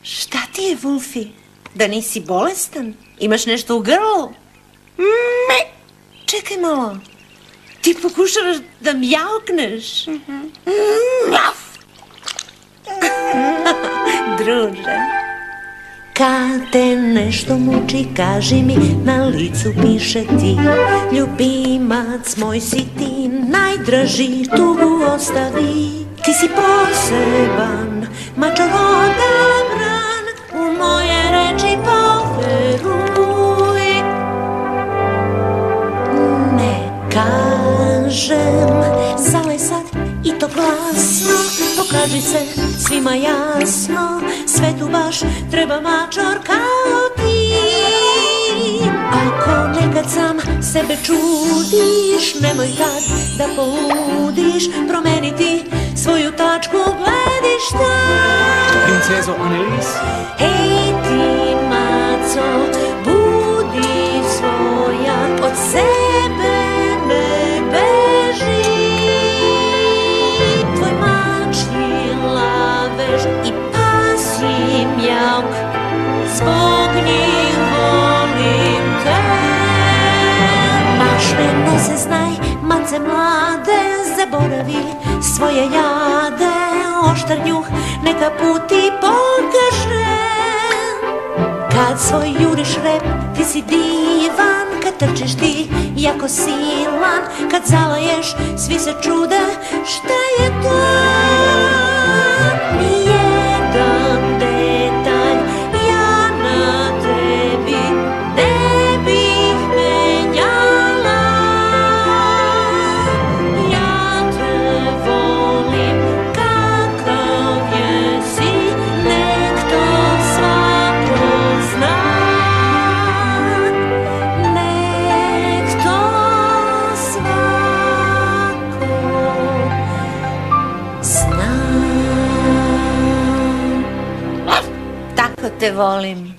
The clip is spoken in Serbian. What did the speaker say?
Šta ti je, Vulfi? Da nisi bolestan? Imaš nešto u grlu? Čekaj malo. Ti pokušavaš da mjaukneš? Druže. Kad te nešto muči, kaži mi, na licu piše ti. Ljubimac moj si ti, najdraži tugu ostavi. Ti si poseban, mačor odabran, u moje reči poveruj. Ne kažem, zalej sad i to glasno, pokaži se svima jasno, svetu baš treba mačor kao ti. Ako nekad sam sebe čudiš, nemoj tad da poludiš, promeniti svoju tačku gledišta. Princezo Annelies. Hej ti, maco, budi svoja, od sebe ne beži. Tvoj mačji lavež i pasji mjauk, zbog njih volim te. Mašne nose znaj, mace mlade, zaboravi svoje jade, oštar njuh neka puti pokaže. Kad svoj juriš rep, ti si divan, kad trčiš ti jako silan, kad zalaješ, svi se čude šta je to. Nijedan detalj ja na tebi ne bih menjala. Ja te volim kakav jesi, nek to svako zna. Nek to svako zna. Tako te volim.